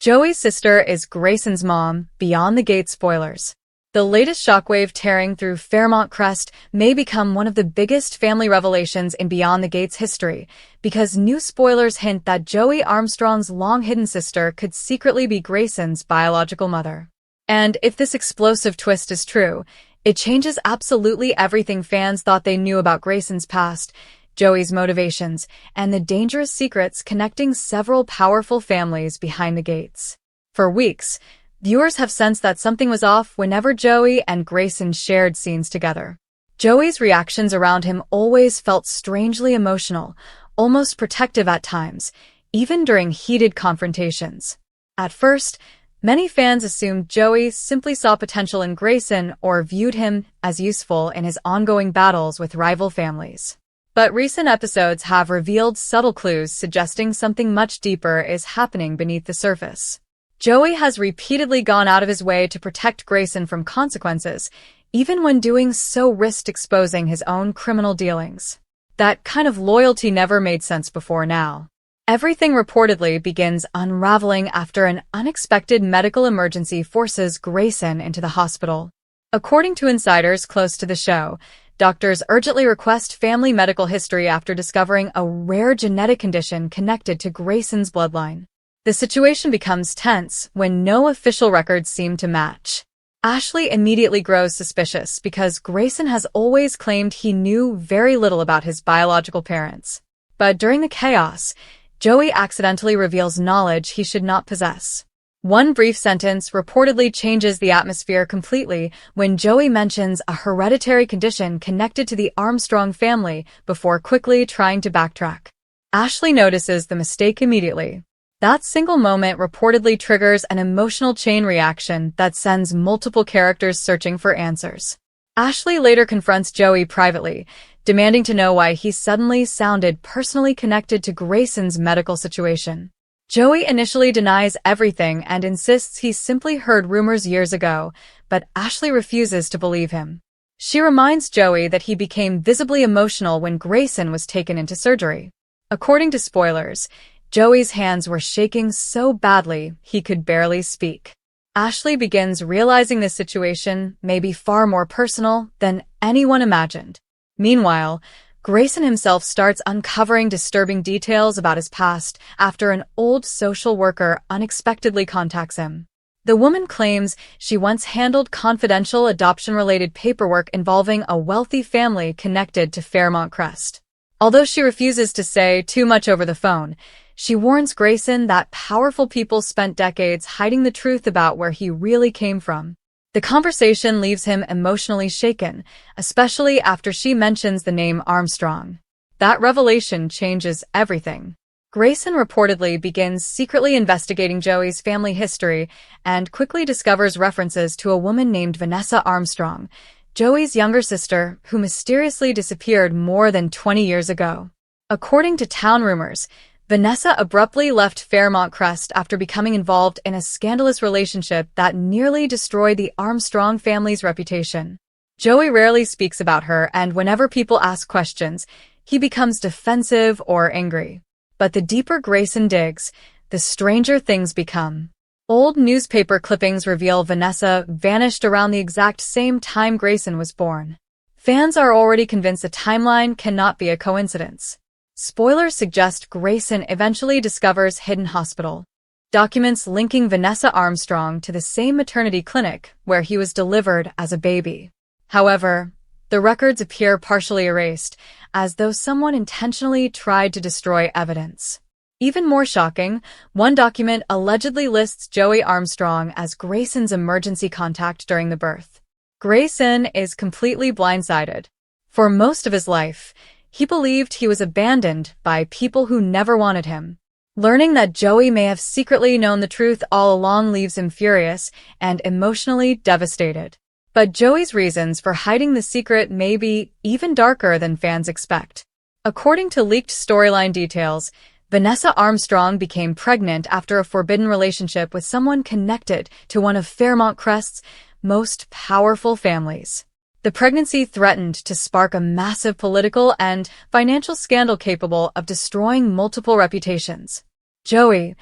Joey's sister is Grayson's mom, beyond the gate spoilers. The latest shockwave tearing through Fairmont Crest may become one of the biggest family revelations in Beyond the Gate's history, because new spoilers hint that Joey Armstrong's long-hidden sister could secretly be Grayson's biological mother. And if this explosive twist is true, it changes absolutely everything fans thought they knew about Grayson's past, Joey's motivations, and the dangerous secrets connecting several powerful families behind the gates. For weeks, viewers have sensed that something was off whenever Joey and Greyson shared scenes together. Joey's reactions around him always felt strangely emotional, almost protective at times, even during heated confrontations. At first, many fans assumed Joey simply saw potential in Greyson or viewed him as useful in his ongoing battles with rival families. But recent episodes have revealed subtle clues suggesting something much deeper is happening beneath the surface. Joey has repeatedly gone out of his way to protect Greyson from consequences, even when doing so risked exposing his own criminal dealings. That kind of loyalty never made sense before now. Everything reportedly begins unraveling after an unexpected medical emergency forces Greyson into the hospital. According to insiders close to the show, doctors urgently request family medical history after discovering a rare genetic condition connected to Grayson's bloodline. The situation becomes tense when no official records seem to match. Ashley immediately grows suspicious because Greyson has always claimed he knew very little about his biological parents. But during the chaos, Joey accidentally reveals knowledge he should not possess. One brief sentence reportedly changes the atmosphere completely when Joey mentions a hereditary condition connected to the Armstrong family before quickly trying to backtrack. Ashley notices the mistake immediately. That single moment reportedly triggers an emotional chain reaction that sends multiple characters searching for answers. Ashley later confronts Joey privately, demanding to know why he suddenly sounded personally connected to Grayson's medical situation. Joey initially denies everything and insists he simply heard rumors years ago, but Ashley refuses to believe him. She reminds Joey that he became visibly emotional when Greyson was taken into surgery. According to spoilers, Joey's hands were shaking so badly he could barely speak. Ashley begins realizing this situation may be far more personal than anyone imagined. Meanwhile, Greyson himself starts uncovering disturbing details about his past after an old social worker unexpectedly contacts him. The woman claims she once handled confidential adoption-related paperwork involving a wealthy family connected to Fairmont Crest. Although she refuses to say too much over the phone, she warns Greyson that powerful people spent decades hiding the truth about where he really came from. The conversation leaves him emotionally shaken, especially after she mentions the name Armstrong. That revelation changes everything. Greyson reportedly begins secretly investigating Joey's family history and quickly discovers references to a woman named Vanessa Armstrong, Joey's younger sister, who mysteriously disappeared more than 20 years ago. According to town rumors, Vanessa abruptly left Fairmont Crest after becoming involved in a scandalous relationship that nearly destroyed the Armstrong family's reputation. Joey rarely speaks about her, and whenever people ask questions, he becomes defensive or angry. But the deeper Greyson digs, the stranger things become. Old newspaper clippings reveal Vanessa vanished around the exact same time Greyson was born. Fans are already convinced the timeline cannot be a coincidence. Spoilers suggest Greyson eventually discovers hidden hospital documents linking Vanessa Armstrong to the same maternity clinic where he was delivered as a baby. However, the records appear partially erased, as though someone intentionally tried to destroy evidence. Even more shocking, one document allegedly lists Joey Armstrong as Grayson's emergency contact during the birth. Greyson is completely blindsided. For most of his life, he believed he was abandoned by people who never wanted him. Learning that Joey may have secretly known the truth all along leaves him furious and emotionally devastated. But Joey's reasons for hiding the secret may be even darker than fans expect. According to leaked storyline details, Vanessa Armstrong became pregnant after a forbidden relationship with someone connected to one of Fairmont Crest's most powerful families. The pregnancy threatened to spark a massive political and financial scandal capable of destroying multiple reputations. Joey,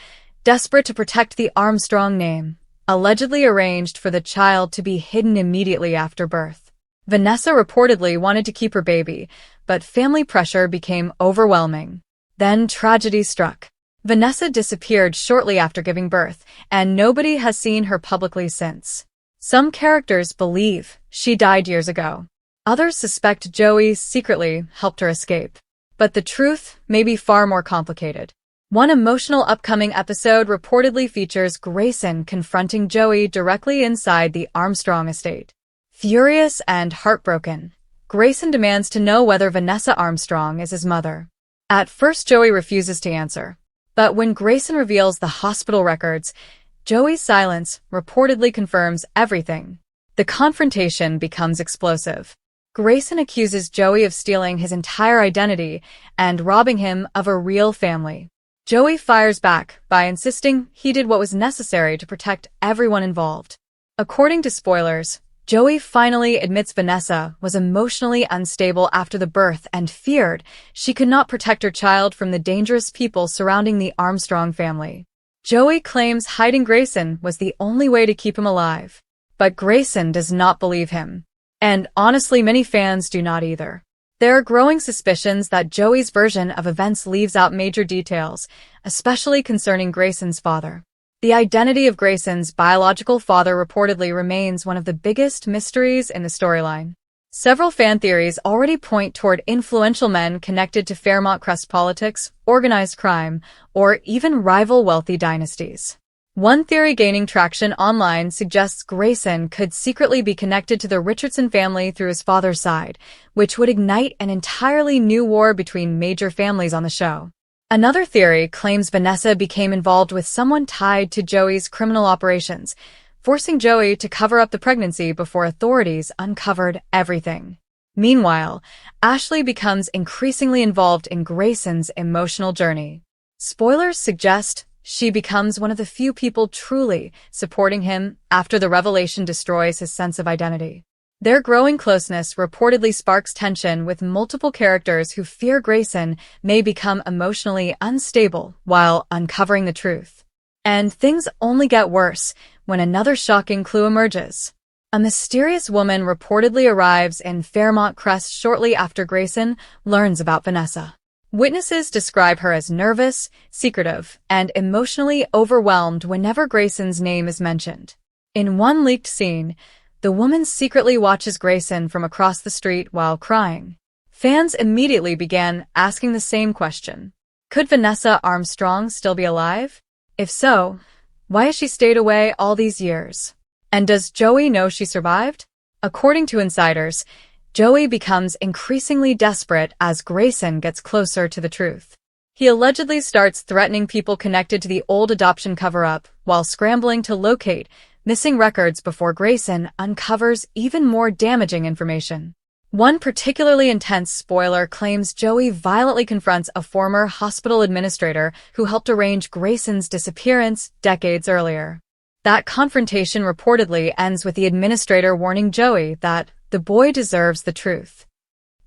desperate to protect the Armstrong name, allegedly arranged for the child to be hidden immediately after birth. Vanessa reportedly wanted to keep her baby, but family pressure became overwhelming. Then tragedy struck. Vanessa disappeared shortly after giving birth, and nobody has seen her publicly since. Some characters believe she died years ago. Others suspect Joey secretly helped her escape. But the truth may be far more complicated. One emotional upcoming episode reportedly features Greyson confronting Joey directly inside the Armstrong estate. Furious and heartbroken, Greyson demands to know whether Vanessa Armstrong is his mother. At first, Joey refuses to answer. But when Greyson reveals the hospital records, Joey's silence reportedly confirms everything. The confrontation becomes explosive. Greyson accuses Joey of stealing his entire identity and robbing him of a real family. Joey fires back by insisting he did what was necessary to protect everyone involved. According to spoilers, Joey finally admits Vanessa was emotionally unstable after the birth and feared she could not protect her child from the dangerous people surrounding the Armstrong family. Joey claims hiding Greyson was the only way to keep him alive. But Greyson does not believe him. And honestly, many fans do not either. There are growing suspicions that Joey's version of events leaves out major details, especially concerning Greyson's father. The identity of Greyson's biological father reportedly remains one of the biggest mysteries in the storyline. Several fan theories already point toward influential men connected to Fairmont Crest politics, organized crime, or even rival wealthy dynasties. One theory gaining traction online suggests Greyson could secretly be connected to the Richardson family through his father's side, which would ignite an entirely new war between major families on the show. Another theory claims Vanessa became involved with someone tied to Joey's criminal operations, forcing Joey to cover up the pregnancy before authorities uncovered everything. Meanwhile, Ashley becomes increasingly involved in Greyson's emotional journey. Spoilers suggest she becomes one of the few people truly supporting him after the revelation destroys his sense of identity. Their growing closeness reportedly sparks tension with multiple characters who fear Greyson may become emotionally unstable while uncovering the truth. And things only get worse when another shocking clue emerges. A mysterious woman reportedly arrives in Fairmont Crest shortly after Greyson learns about Vanessa. Witnesses describe her as nervous, secretive, and emotionally overwhelmed whenever Greyson's name is mentioned. In one leaked scene, the woman secretly watches Greyson from across the street while crying. Fans immediately began asking the same question. Could Vanessa Armstrong still be alive? If so, why has she stayed away all these years? And does Joey know she survived? According to insiders, Joey becomes increasingly desperate as Greyson gets closer to the truth. He allegedly starts threatening people connected to the old adoption cover-up while scrambling to locate missing records before Greyson uncovers even more damaging information. One particularly intense spoiler claims Joey violently confronts a former hospital administrator who helped arrange Greyson's disappearance decades earlier. That confrontation reportedly ends with the administrator warning Joey that the boy deserves the truth.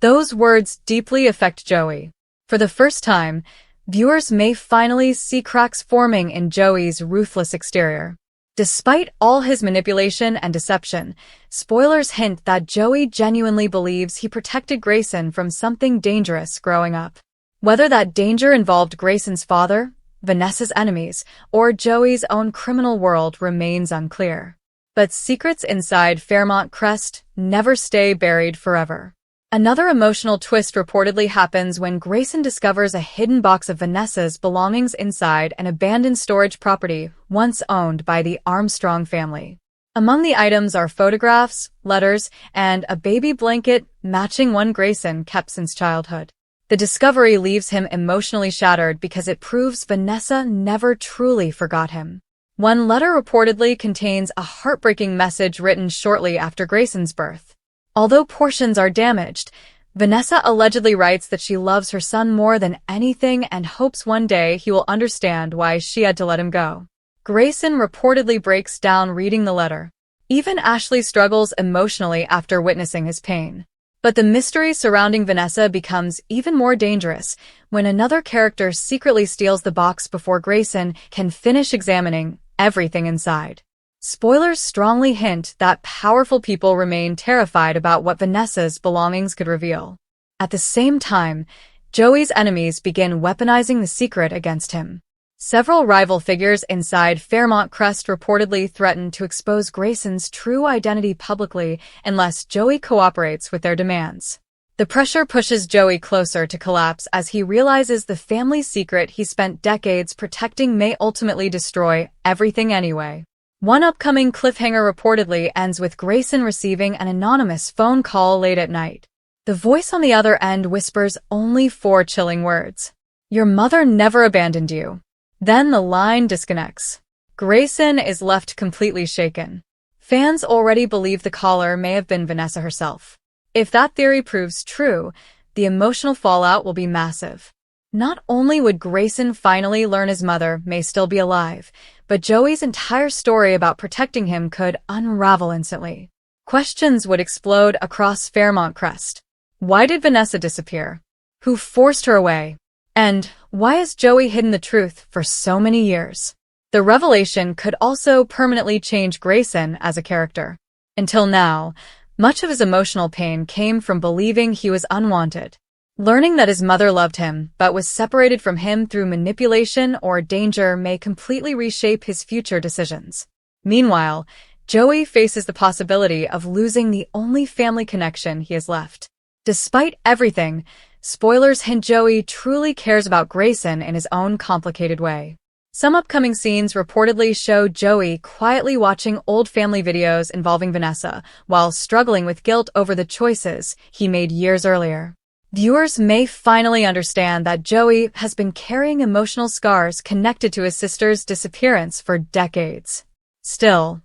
Those words deeply affect Joey. For the first time, viewers may finally see cracks forming in Joey's ruthless exterior. Despite all his manipulation and deception, spoilers hint that Joey genuinely believes he protected Greyson from something dangerous growing up. Whether that danger involved Greyson's father, Vanessa's enemies, or Joey's own criminal world remains unclear. But secrets inside Fairmont Crest never stay buried forever. Another emotional twist reportedly happens when Greyson discovers a hidden box of Vanessa's belongings inside an abandoned storage property once owned by the Armstrong family. Among the items are photographs, letters, and a baby blanket matching one Greyson kept since childhood. The discovery leaves him emotionally shattered because it proves Vanessa never truly forgot him. One letter reportedly contains a heartbreaking message written shortly after Greyson's birth. Although portions are damaged, Vanessa allegedly writes that she loves her son more than anything and hopes one day he will understand why she had to let him go. Greyson reportedly breaks down reading the letter. Even Ashley struggles emotionally after witnessing his pain. But the mystery surrounding Vanessa becomes even more dangerous when another character secretly steals the box before Greyson can finish examining everything inside. Spoilers strongly hint that powerful people remain terrified about what Vanessa's belongings could reveal. At the same time, Joey's enemies begin weaponizing the secret against him. Several rival figures inside Fairmont Crest reportedly threaten to expose Greyson's true identity publicly unless Joey cooperates with their demands. The pressure pushes Joey closer to collapse as he realizes the family secret he spent decades protecting may ultimately destroy everything anyway. One upcoming cliffhanger reportedly ends with Greyson receiving an anonymous phone call late at night. The voice on the other end whispers only 4 chilling words. "Your mother never abandoned you." Then the line disconnects. Greyson is left completely shaken. Fans already believe the caller may have been Vanessa herself. If that theory proves true, the emotional fallout will be massive. Not only would Greyson finally learn his mother may still be alive, but Joey's entire story about protecting him could unravel instantly. Questions would explode across Fairmont Crest. Why did Vanessa disappear? Who forced her away? And why has Joey hidden the truth for so many years? The revelation could also permanently change Greyson as a character. Until now, much of his emotional pain came from believing he was unwanted. Learning that his mother loved him but was separated from him through manipulation or danger may completely reshape his future decisions. Meanwhile, Joey faces the possibility of losing the only family connection he has left. Despite everything, spoilers hint Joey truly cares about Greyson in his own complicated way. Some upcoming scenes reportedly show Joey quietly watching old family videos involving Vanessa while struggling with guilt over the choices he made years earlier. Viewers may finally understand that Joey has been carrying emotional scars connected to his sister's disappearance for decades. Still,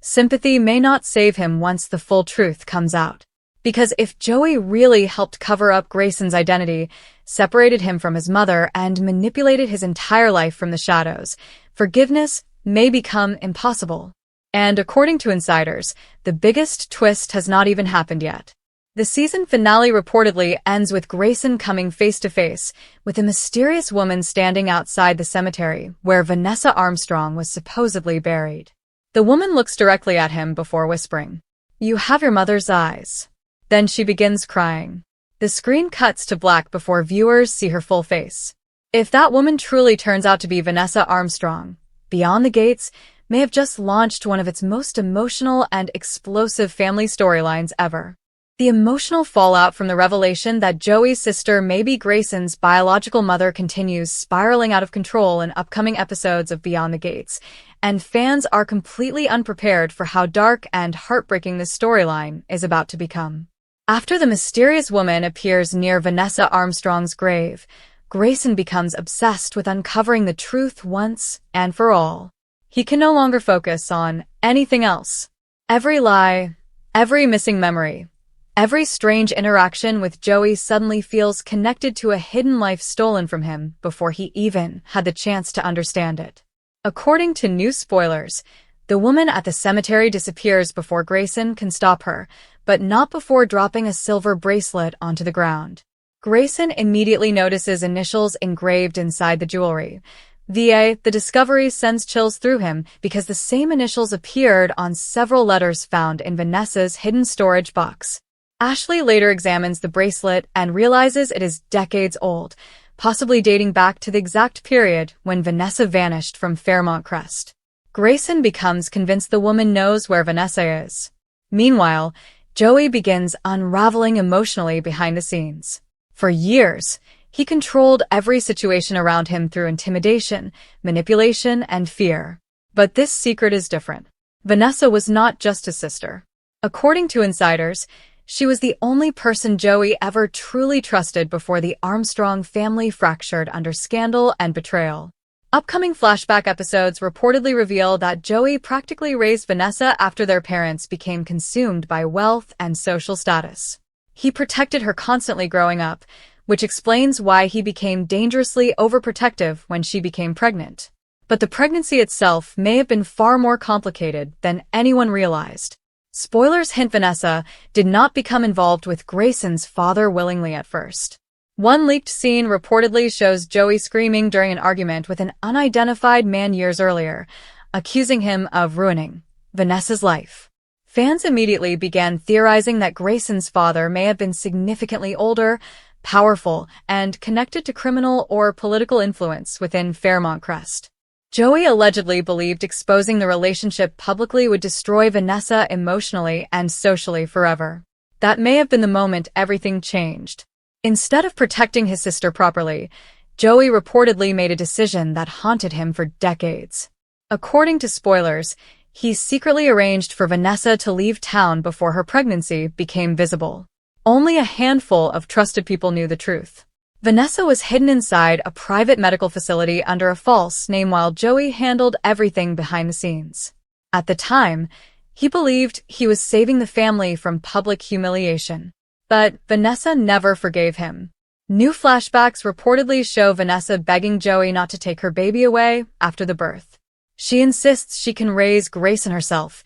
sympathy may not save him once the full truth comes out. Because if Joey really helped cover up Greyson's identity, separated him from his mother, and manipulated his entire life from the shadows, forgiveness may become impossible. And according to insiders, the biggest twist has not even happened yet. The season finale reportedly ends with Greyson coming face-to-face with a mysterious woman standing outside the cemetery where Vanessa Armstrong was supposedly buried. The woman looks directly at him before whispering, "You have your mother's eyes." Then she begins crying. The screen cuts to black before viewers see her full face. If that woman truly turns out to be Vanessa Armstrong, Beyond the Gates may have just launched one of its most emotional and explosive family storylines ever. The emotional fallout from the revelation that Joey's sister may be Greyson's biological mother continues spiraling out of control in upcoming episodes of Beyond the Gates, and fans are completely unprepared for how dark and heartbreaking this storyline is about to become. After the mysterious woman appears near Vanessa Armstrong's grave, Greyson becomes obsessed with uncovering the truth once and for all. He can no longer focus on anything else. Every lie, every missing memory, every strange interaction with Joey suddenly feels connected to a hidden life stolen from him before he even had the chance to understand it. According to new spoilers, the woman at the cemetery disappears before Greyson can stop her, but not before dropping a silver bracelet onto the ground. Greyson immediately notices initials engraved inside the jewelry. The discovery sends chills through him because the same initials appeared on several letters found in Vanessa's hidden storage box. Ashley later examines the bracelet and realizes it is decades old, possibly dating back to the exact period when Vanessa vanished from Fairmont Crest. Greyson becomes convinced the woman knows where Vanessa is. Meanwhile, Joey begins unraveling emotionally behind the scenes. For years, he controlled every situation around him through intimidation, manipulation, and fear. But this secret is different. Vanessa was not just his sister. According to insiders, she was the only person Joey ever truly trusted before the Armstrong family fractured under scandal and betrayal. Upcoming flashback episodes reportedly reveal that Joey practically raised Vanessa after their parents became consumed by wealth and social status. He protected her constantly growing up, which explains why he became dangerously overprotective when she became pregnant. But the pregnancy itself may have been far more complicated than anyone realized. Spoilers hint Vanessa did not become involved with Grayson's father willingly at first. One leaked scene reportedly shows Joey screaming during an argument with an unidentified man years earlier, accusing him of ruining Vanessa's life. Fans immediately began theorizing that Grayson's father may have been significantly older, powerful, and connected to criminal or political influence within Fairmont Crest. Joey allegedly believed exposing the relationship publicly would destroy Vanessa emotionally and socially forever. That may have been the moment everything changed. Instead of protecting his sister properly, Joey reportedly made a decision that haunted him for decades. According to spoilers, he secretly arranged for Vanessa to leave town before her pregnancy became visible. Only a handful of trusted people knew the truth. Vanessa was hidden inside a private medical facility under a false name while Joey handled everything behind the scenes. At the time, he believed he was saving the family from public humiliation. But Vanessa never forgave him. New flashbacks reportedly show Vanessa begging Joey not to take her baby away after the birth. She insists she can raise Greyson herself,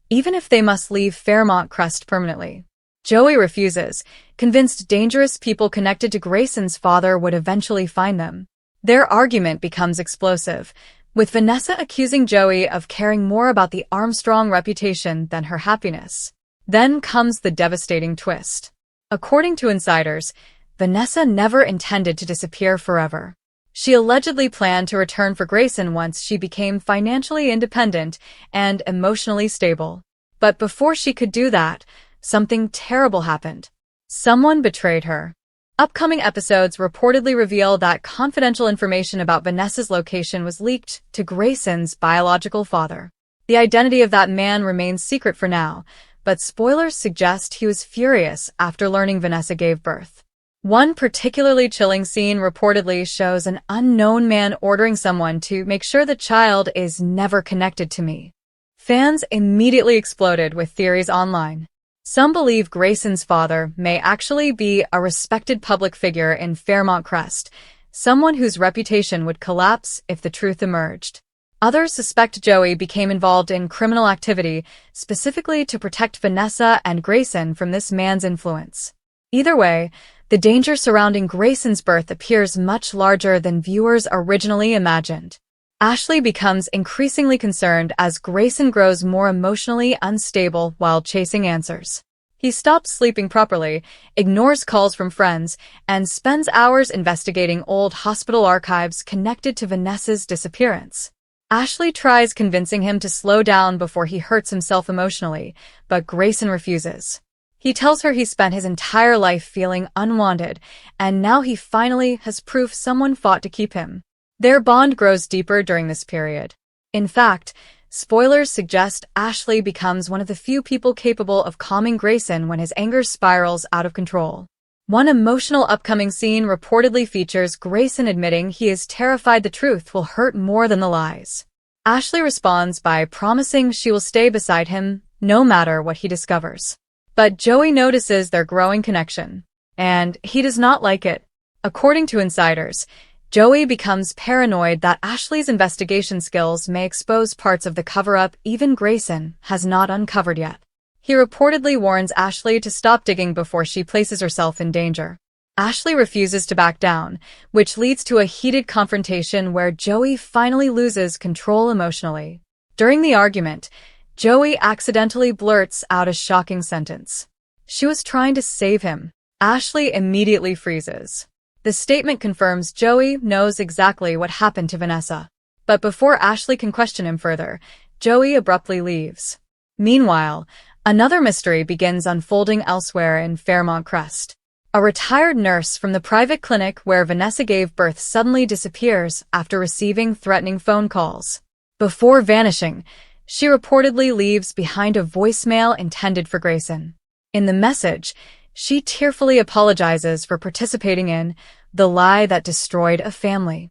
even if they must leave Fairmont Crest permanently. Joey refuses, convinced dangerous people connected to Grayson's father would eventually find them. Their argument becomes explosive, with Vanessa accusing Joey of caring more about the Armstrong reputation than her happiness. Then comes the devastating twist. According to insiders, Vanessa never intended to disappear forever. She allegedly planned to return for Greyson once she became financially independent and emotionally stable. But before she could do that, something terrible happened. Someone betrayed her. Upcoming episodes reportedly reveal that confidential information about Vanessa's location was leaked to Grayson's biological father. The identity of that man remains secret for now, but spoilers suggest he was furious after learning Vanessa gave birth. One particularly chilling scene reportedly shows an unknown man ordering someone to make sure the child is never connected to me. Fans immediately exploded with theories online. Some believe Grayson's father may actually be a respected public figure in Fairmont Crest, someone whose reputation would collapse if the truth emerged. Others suspect Joey became involved in criminal activity, specifically to protect Vanessa and Greyson from this man's influence. Either way, the danger surrounding Grayson's birth appears much larger than viewers originally imagined. Ashley becomes increasingly concerned as Greyson grows more emotionally unstable while chasing answers. He stops sleeping properly, ignores calls from friends, and spends hours investigating old hospital archives connected to Vanessa's disappearance. Ashley tries convincing him to slow down before he hurts himself emotionally, but Greyson refuses. He tells her he spent his entire life feeling unwanted, and now he finally has proof someone fought to keep him. Their bond grows deeper during this period. In fact, spoilers suggest Ashley becomes one of the few people capable of calming Greyson when his anger spirals out of control. One emotional upcoming scene reportedly features Greyson admitting he is terrified the truth will hurt more than the lies. Ashley responds by promising she will stay beside him, no matter what he discovers. But Joey notices their growing connection, and he does not like it. According to insiders, Joey becomes paranoid that Ashley's investigation skills may expose parts of the cover-up even Greyson has not uncovered yet. He reportedly warns Ashley to stop digging before she places herself in danger. Ashley refuses to back down, which leads to a heated confrontation where Joey finally loses control emotionally. During the argument, Joey accidentally blurts out a shocking sentence. She was trying to save him. Ashley immediately freezes. The statement confirms Joey knows exactly what happened to Vanessa. But before Ashley can question him further, Joey abruptly leaves. Meanwhile, another mystery begins unfolding elsewhere in Fairmont Crest. A retired nurse from the private clinic where Vanessa gave birth suddenly disappears after receiving threatening phone calls. Before vanishing, she reportedly leaves behind a voicemail intended for Greyson. In the message, she tearfully apologizes for participating in the lie that destroyed a family.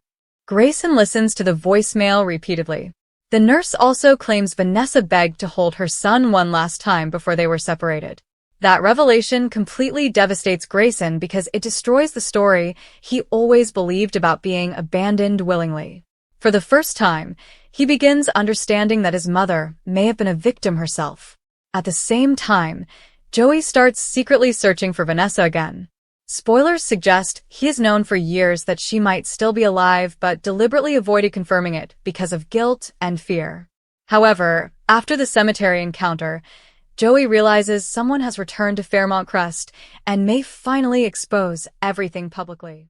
Greyson listens to the voicemail repeatedly. The nurse also claims Vanessa begged to hold her son one last time before they were separated. That revelation completely devastates Greyson because it destroys the story he always believed about being abandoned willingly. For the first time, he begins understanding that his mother may have been a victim herself. At the same time, Joey starts secretly searching for Vanessa again. Spoilers suggest he has known for years that she might still be alive but deliberately avoided confirming it because of guilt and fear. However, after the cemetery encounter, Joey realizes someone has returned to Fairmont Crest and may finally expose everything publicly.